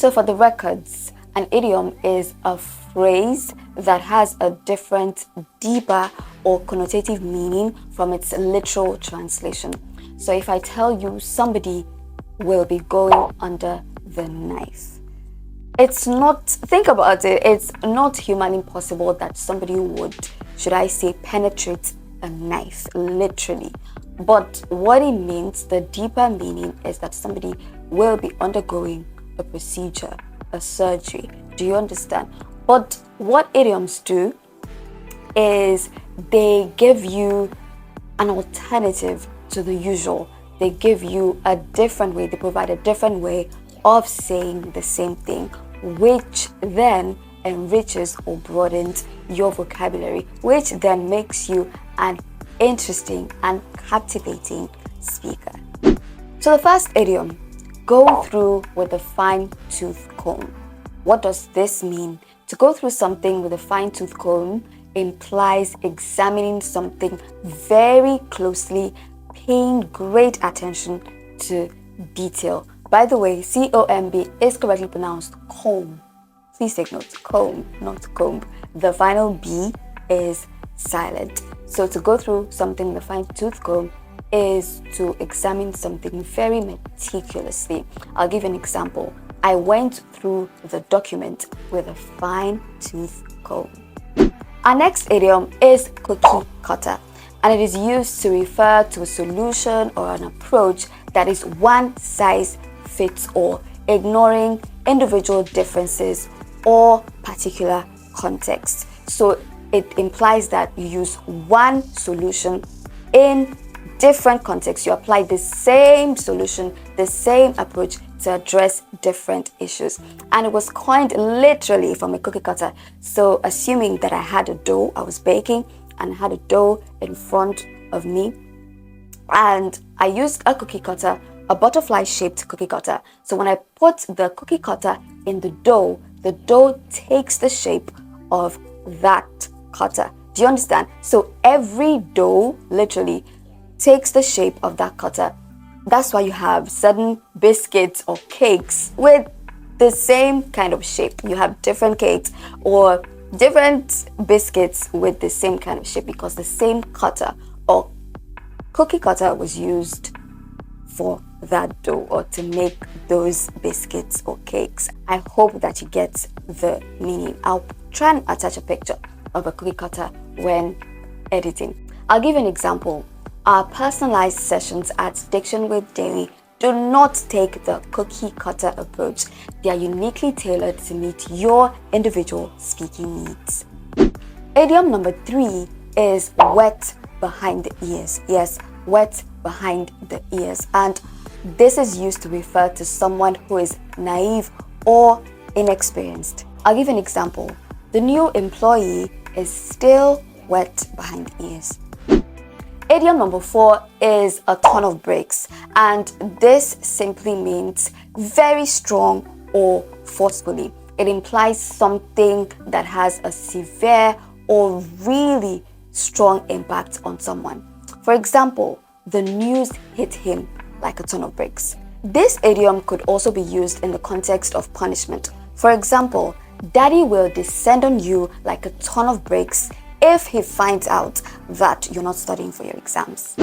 So for the records, an idiom is a phrase that has a different, deeper or connotative meaning from its literal translation. So if I tell you somebody will be going under the knife, it's not, think about it, it's not humanly possible that somebody would, should I say, penetrate a knife, literally. But what it means, the deeper meaning, is that somebody will be undergoing a procedure, a surgery. Do you understand? But what idioms do is they give you an alternative to the usual. They give you a different way, they provide a different way of saying the same thing, which then enriches or broadens your vocabulary, which then makes you an interesting and captivating speaker. So the first idiom, go through with a fine-tooth comb. What does this mean? To go through something with a fine-tooth comb implies examining something very closely, paying great attention to detail. By the way, C-O-M-B is correctly pronounced comb. Please take note, comb, not comb. The final B is silent. So to go through something with a fine-tooth comb is to examine something very meticulously. I'll give you an example. I went through the document with a fine-tooth comb. Our next idiom is cookie cutter, and it is used to refer to a solution or an approach that is one size fits all, ignoring individual differences or particular context. So it implies that you use one solution in different contexts. You apply the same solution, the same approach to address different issues. And it was coined literally from a cookie cutter. So assuming that I had a dough, I was baking and I had a dough in front of me, and I used a cookie cutter, a butterfly shaped cookie cutter. So when I put the cookie cutter in the dough takes the shape of that cutter. Do you understand? So every dough literally takes the shape of that cutter. That's why you have certain biscuits or cakes with the same kind of shape. You have different cakes or different biscuits with the same kind of shape because the same cutter or cookie cutter was used for that dough or to make those biscuits or cakes. I hope that you get the meaning. I'll try and attach a picture of a cookie cutter when editing. I'll give you an example. Our personalized sessions at Diction with Daily do not take the cookie cutter approach. They are uniquely tailored to meet your individual speaking needs. Idiom number 3 is wet behind the ears. Yes, wet behind the ears. And this is used to refer to someone who is naive or inexperienced. I'll give an example. The new employee is still wet behind the ears. Idiom number 4 is a ton of bricks, and this simply means very strong or forcefully. It implies something that has a severe or really strong impact on someone. For example, the news hit him like a ton of bricks. This idiom could also be used in the context of punishment. For example, Daddy will descend on you like a ton of bricks if he finds out that you're not studying for your exams.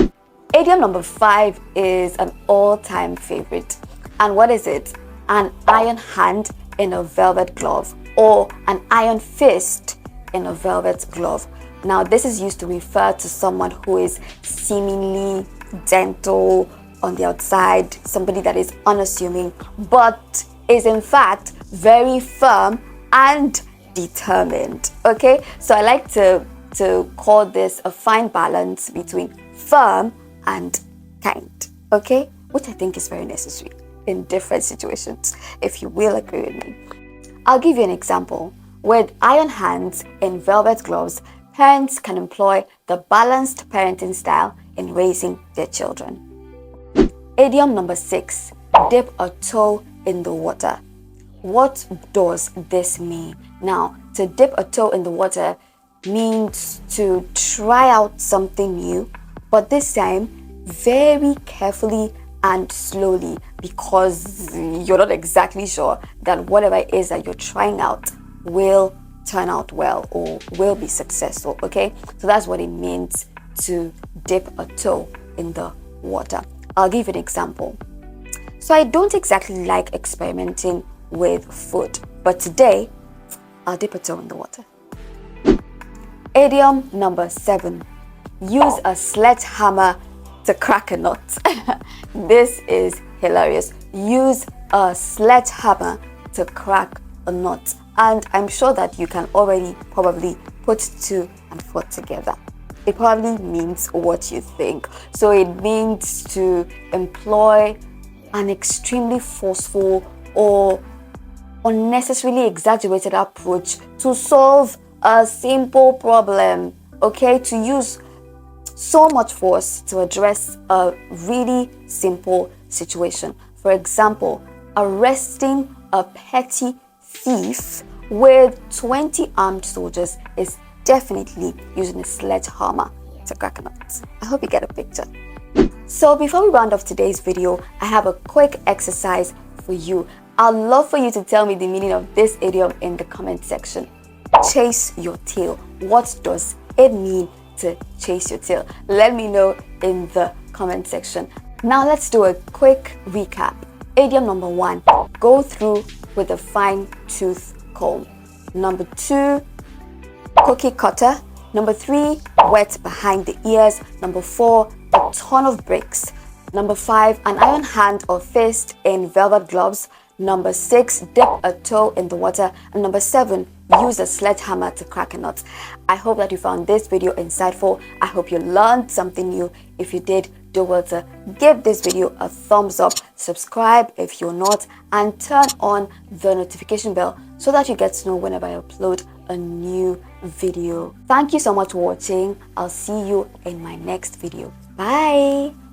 Idiom number 5 is an all-time favorite. And what is it? An iron hand in a velvet glove, or an iron fist in a velvet glove. Now, this is used to refer to someone who is seemingly gentle on the outside, somebody that is unassuming, but is in fact very firm and determined. Okay, so I like to call this a fine balance between firm and kind. Okay, which I think is very necessary in different situations, if you will agree with me. I'll give you an example. With iron hands in velvet gloves, parents can employ the balanced parenting style in raising their children. Idiom number 6, dip a toe in the water. What does this mean? Now, to dip a toe in the water means to try out something new, but this time very carefully and slowly, because you're not exactly sure that whatever it is that you're trying out will turn out well or will be successful. Okay, so that's what it means to dip a toe in the water. I'll give you an example. So I don't exactly like experimenting with food, but today I'll dip a toe in the water. Idiom number 7. Use a sledgehammer to crack a nut. This is hilarious. Use a sledgehammer to crack a nut. And I'm sure that you can already probably put 2 and 4 together. It probably means what you think. So it means to employ an extremely forceful or unnecessarily exaggerated approach to solve a simple problem. Okay, to use so much force to address a really simple situation. For example, arresting a petty thief with 20 armed soldiers is definitely using a sledgehammer to crack a nut. I hope you get a picture. So before we round off today's video, I have a quick exercise for you. I'd love for you to tell me the meaning of this idiom in the comment section. Chase your tail. What does it mean to chase your tail? Let me know in the comment section. Now let's do a quick recap. Idiom number 1, go through with a fine tooth comb. Number 2, cookie cutter. Number 3, wet behind the ears. Number 4, a ton of bricks. Number 5, an iron hand or fist in velvet gloves. Number 6, dip a toe in the water. And number 7, use a sledgehammer to crack a nut. I hope that you found this video insightful. I hope you learned something new. If you did, do well to give this video a thumbs up, subscribe if you're not, and turn on the notification bell so that you get to know whenever I upload a new video. Thank you so much for watching. I'll see you in my next video. Bye.